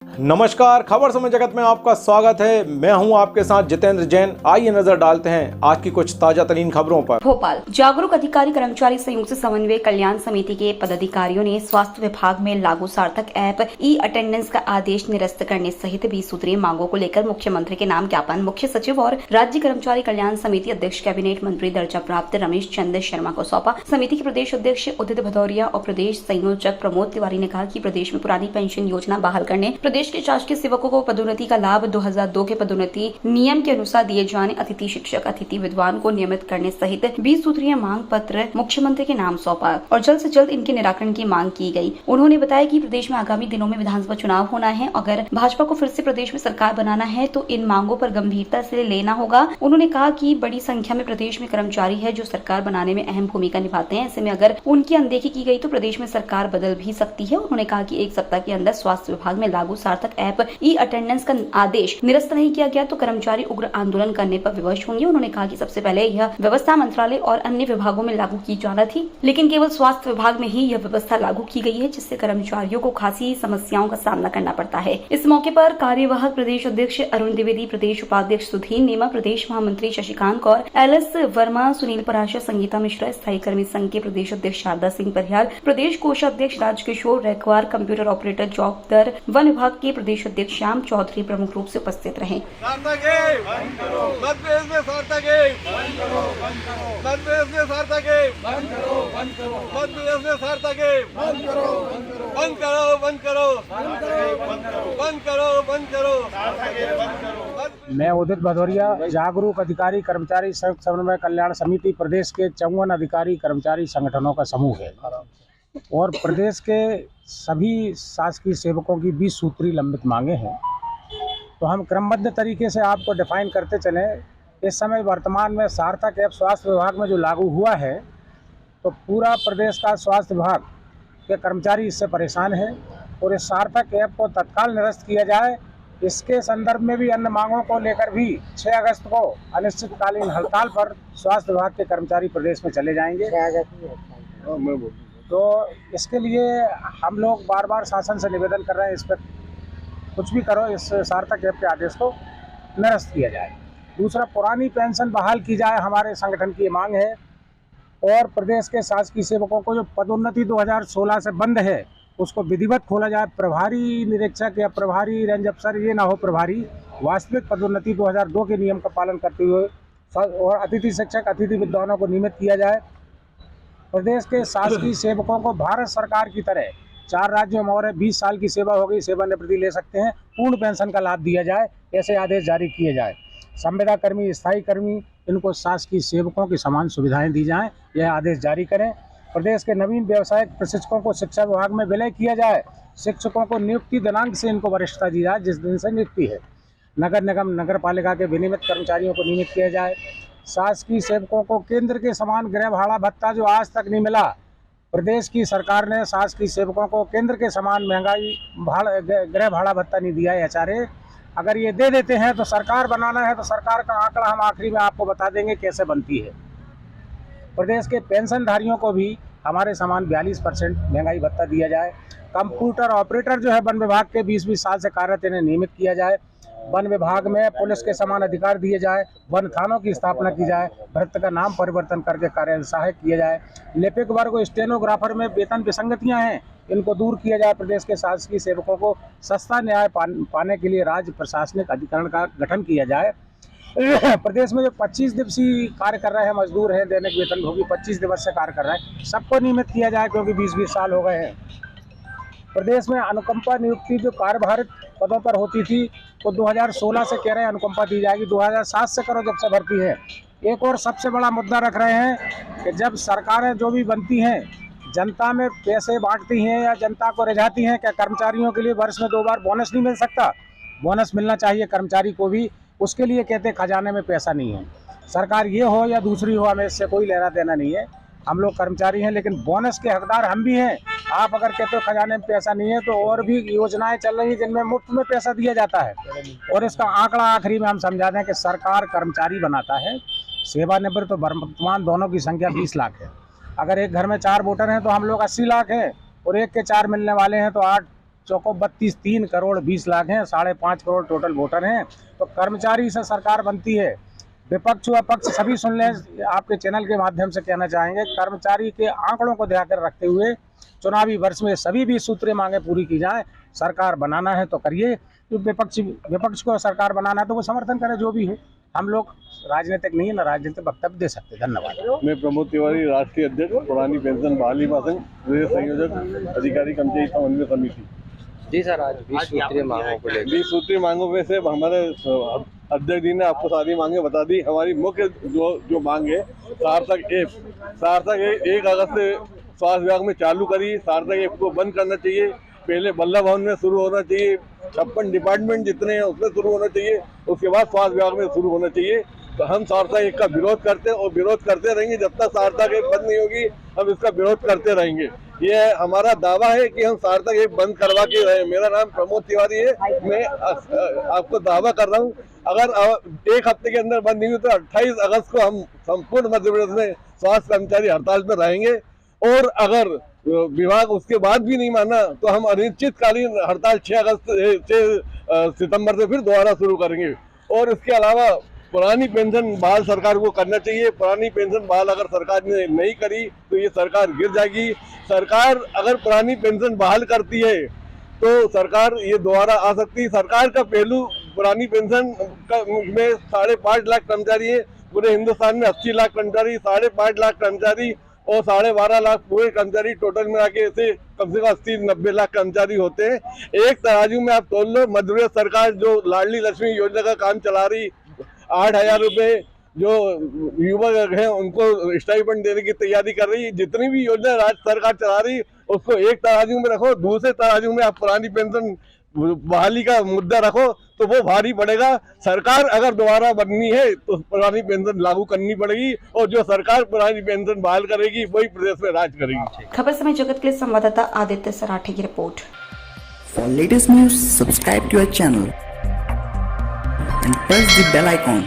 नमस्कार, खबर समय जगत में आपका स्वागत है। मैं हूं आपके साथ जितेंद्र जैन। आइए नजर डालते हैं आज की कुछ ताजा तरीन खबरों पर। भोपाल जागरूक अधिकारी कर्मचारी संयुक्त समन्वय कल्याण समिति के पदाधिकारियों ने स्वास्थ्य विभाग में लागू सार्थक ऐप ई अटेंडेंस का आदेश निरस्त करने सहित 20 सूत्रीय मांगों को लेकर मुख्यमंत्री के नाम ज्ञापन मुख्य सचिव और राज्य कर्मचारी कल्याण समिति अध्यक्ष कैबिनेट मंत्री दर्जा प्राप्त रमेश चंद्र शर्मा को सौंपा। समिति के प्रदेश अध्यक्ष उदित भदौरिया और प्रदेश संयोजक प्रमोद तिवारी ने कहा कि प्रदेश में पुरानी पेंशन योजना बहाल करने, प्रदेश के शासकीय सेवकों को पदोन्नति का लाभ 2002 के पदोन्नति नियम के अनुसार दिए जाने, अतिथि शिक्षक, अतिथि विद्वान को नियमित करने सहित 20 सूत्रीय मांग पत्र मुख्यमंत्री के नाम सौंपा और जल्द से जल्द इनके निराकरण की मांग की गई। उन्होंने बताया कि प्रदेश में आगामी दिनों में विधानसभा चुनाव होना है। अगर भाजपा को फिर से प्रदेश में सरकार बनाना है तो इन मांगों पर गंभीरता से लेना होगा। उन्होंने कहा कि बड़ी संख्या में प्रदेश में कर्मचारी है जो सरकार बनाने में अहम भूमिका निभाते हैं। ऐसे में अगर उनकी अनदेखी की गई तो प्रदेश में सरकार बदल भी सकती है। उन्होंने कहा कि एक सप्ताह के अंदर स्वास्थ्य विभाग में लागू सार्थक ऐप ई अटेंडेंस का आदेश निरस्त नहीं किया गया तो कर्मचारी उग्र आंदोलन करने पर विवश होंगे। उन्होंने कहा कि सबसे पहले यह व्यवस्था मंत्रालय और अन्य विभागों में लागू की जाना थी, लेकिन केवल स्वास्थ्य विभाग में ही यह व्यवस्था लागू की गई है, जिससे कर्मचारियों को खासी समस्याओं का सामना करना पड़ता है। इस मौके पर कार्यवाहक प्रदेश अध्यक्ष अरुण द्विवेदी, प्रदेश उपाध्यक्ष सुधीर नेमा, प्रदेश महामंत्री शशिकांत कौर, एलएस वर्मा, सुनील पराशर, संगीता मिश्रा, स्थायी कर्मी संघ के प्रदेश अध्यक्ष शारदा सिंह परिहार, प्रदेश कोषाध्यक्ष Rajkishore Raikwar, computer operator job दर, वन विभाग के प्रदेश अध्यक्ष श्याम चौधरी प्रमुख रूप से उपस्थित रहे। मैं उदित भदौरिया, जागरूक अधिकारी कर्मचारी संयुक्त समन्वय कल्याण समिति प्रदेश के 54 अधिकारी कर्मचारी संगठनों का समूह है और प्रदेश के सभी शासकीय सेवकों की 20 सूत्री लंबित मांगे हैं। तो हम क्रमबद्ध तरीके से आपको डिफाइन करते चलें। इस समय वर्तमान में सार्थक ऐप स्वास्थ्य विभाग में जो लागू हुआ है तो पूरा प्रदेश का स्वास्थ्य विभाग के कर्मचारी इससे परेशान हैं और इस सार्थक ऐप को तत्काल निरस्त किया जाए। इसके संदर्भ में भी अन्य मांगों को लेकर भी 6 अगस्त को अनिश्चितकालीन हड़ताल पर स्वास्थ्य विभाग के कर्मचारी प्रदेश में चले जाएंगे। तो इसके लिए हम लोग बार बार शासन से निवेदन कर रहे हैं, इस पर कुछ भी करो, इस सार्थक ऐप के आदेश को निरस्त किया जाए। दूसरा, पुरानी पेंशन बहाल की जाए, हमारे संगठन की मांग है। और प्रदेश के शासकीय सेवकों को जो पदोन्नति 2016 से बंद है उसको विधिवत खोला जाए। प्रभारी निरीक्षक या प्रभारी रेंज अफसर ये ना हो प्रभारी, वास्तविक पदोन्नति 2002 के नियम का पालन करते हुए और अतिथि शिक्षक, अतिथि विद्वानों को नियमित किया जाए। प्रदेश के शासकीय सेवकों को भारत सरकार की तरह 4 राज्यों में और 20 साल की सेवा हो गई, सेवानिवृत्ति ले सकते हैं, पूर्ण पेंशन का लाभ दिया जाए, ऐसे आदेश जारी किए जाए। संविदा कर्मी, स्थायी कर्मी, इनको शासकीय सेवकों की समान सुविधाएं दी जाएं, यह आदेश जारी करें। प्रदेश के नवीन व्यावसायिक प्रशिक्षकों को शिक्षा विभाग में विलय किया जाए। शिक्षकों को नियुक्ति दिनांक से इनको वरिष्ठता दी जाए जिस दिन से नियुक्ति है। नगर निगम, नगर पालिका के विनियमित कर्मचारियों को नियमित किया जाए। शासकीय सेवकों को केंद्र के समान गृह भाड़ा भत्ता जो आज तक नहीं मिला, प्रदेश की सरकार ने शासकीय सेवकों को केंद्र के समान महंगाई गृह भाड़ा भत्ता नहीं दिया है। HRA अगर ये दे देते हैं तो सरकार बनाना है तो सरकार का आंकड़ा हम आखिरी में आपको बता देंगे कैसे बनती है। प्रदेश के पेंशनधारियों को भी हमारे समान 42% महंगाई भत्ता दिया जाए। कंप्यूटर ऑपरेटर जो है वन विभाग के 20-20 साल से कार्यरत, इन्हें नियमित किया जाए। वन विभाग में पुलिस के समान अधिकार दिए जाए। वन थानों की स्थापना की जाए। भर्ती का नाम परिवर्तन करके कार्य सहायक किया जाए। लिपिक वर्ग और स्टेनोग्राफर में वेतन विसंगतियां हैं, इनको दूर किया जाए। प्रदेश के शासकीय सेवकों को सस्ता न्याय पाने के लिए राज्य प्रशासनिक अधिकरण का गठन किया जाए। प्रदेश में जो 25 दिवसीय कार्य कर रहे हैं मजदूर हैं, दैनिक वेतनभोगी 25 दिवस से कार्य कर रहे हैं, सबको नियमित किया जाए क्योंकि 20-20 साल हो गए हैं। प्रदेश में अनुकंपा नियुक्ति जो कार्यभारित पदों पर होती थी तो 2016 से कह रहे हैं अनुकंपा दी जाएगी, 2007 से करो जब से भर्ती है। एक और सबसे बड़ा मुद्दा रख रहे हैं कि जब सरकारें जो भी बनती हैं जनता में पैसे बांटती हैं या जनता को रिझाती हैं, क्या कर्मचारियों के लिए वर्ष में 2 बार बोनस नहीं मिल सकता? बोनस मिलना चाहिए कर्मचारी को भी, उसके लिए कहते खजाने में पैसा नहीं है। सरकार ये हो या दूसरी हो, हमें इससे कोई लेना देना नहीं है, हम लोग कर्मचारी हैं, लेकिन बोनस के हकदार हम भी हैं। आप अगर कहते हो खजाने में पैसा नहीं है तो और भी योजनाएं चल रही हैं जिनमें मुफ्त में पैसा दिया जाता है और इसका आंकड़ा आखिरी में हम समझा दें कि सरकार कर्मचारी बनाता है। सेवानिवृत्त तो वर्तमान दोनों की संख्या 20 लाख है। अगर एक घर में 4 वोटर हैं तो हम लोग 80 लाख हैं और एक के 4 मिलने वाले हैं तो 8 चौको 3 करोड़ 20 लाख हैं, 5.5 करोड़ टोटल वोटर हैं। तो कर्मचारी से सरकार बनती है। विपक्ष अपक्ष सभी सुन लें, आपके चैनल के माध्यम से कहना चाहेंगे, कर्मचारी के आंकड़ों को ध्यान रखते हुए चुनावी वर्ष में सभी 20 सूत्रीय मांगे पूरी की जाए। सरकार बनाना है तो करिए, विपक्ष को सरकार बनाना है तो वो समर्थन करे, जो भी हो। हम लोग राजनीतिक नहीं है, ना राजनीतिक वक्तव्य दे सकते। धन्यवाद। मैं प्रमोद तिवारी, राष्ट्रीय अध्यक्ष, पुरानी पेंशन बहाली महासंघ, प्रदेश संयोजक, अधिकारी कर्मचारी समन्वय समिति। जी सर, आज 20 सूत्रीय मांगों को लेकर 20 सूत्रीय मांगों में से हमारे अध्यक्ष जी ने आपको सारी मांगे बता दी। हमारी मुख्य जो मांग है, सार्थक एक अगस्त से स्वास्थ्य विभाग में चालू करी। सार्थक ऐप को बंद करना चाहिए। पहले बल्लभ भवन में शुरू होना चाहिए, 56 डिपार्टमेंट जितने हैं उसमें शुरू होना चाहिए, उसके बाद स्वास्थ्य विभाग में शुरू होना चाहिए। तो हम सार्थक ऐप का विरोध करते हैं और विरोध करते रहेंगे जब तक सार्थक ऐप बंद नहीं होगी। हम इसका विरोध करते रहेंगे। ये हमारा दावा है कि हम सार्थक ऐप बंद करवा के रहे। मेरा नाम प्रमोद तिवारी है। मैं आपको दावा कर रहा हूँ, अगर एक हफ्ते के अंदर बंद नहीं हुई तो 28 अगस्त को हम संपूर्ण मध्य प्रदेश में स्वास्थ्य कर्मचारी हड़ताल पर रहेंगे। और अगर विभाग उसके बाद भी नहीं माना तो हम अनिश्चितकालीन हड़ताल 6 सितंबर से फिर दोबारा शुरू करेंगे। और इसके अलावा पुरानी पेंशन बहाल सरकार को करना चाहिए। पुरानी पेंशन बहाल अगर सरकार ने नहीं करी तो ये सरकार गिर जाएगी। सरकार अगर पुरानी पेंशन बहाल करती है तो सरकार ये दोबारा आ सकती है। सरकार का पहलू पुरानी पेंशन में 5.5 लाख कर्मचारी है। पूरे हिंदुस्तान में 80 लाख कर्मचारी, 5.5 लाख कर्मचारी और 12.5 लाख पूरे कर्मचारी टोटल मिला के ऐसे कम से कम 80-90 लाख कर्मचारी होते हैं। एक तराजू में आप तोल लो, मध्य प्रदेश सरकार जो लाडली लक्ष्मी योजना का काम चला रही, 8,000 रुपये जो युवक हैं उनको स्टाइपेंड देने की तैयारी कर रही। जितनी भी योजना राज्य सरकार चला रही उसको एक तराजू में रखो, दूसरे तराजू में आप पुरानी पेंशन बहाली का मुद्दा रखो तो वो भारी पड़ेगा। सरकार अगर दोबारा बननी है तो पुरानी पेंशन लागू करनी पड़ेगी और जो सरकार पुरानी पेंशन बहाल करेगी वही प्रदेश में राज करेगी। खबर समय जगत के लिए संवाददाता आदित्य सराठे की report. For latest news, subscribe to our channel and press the bell icon.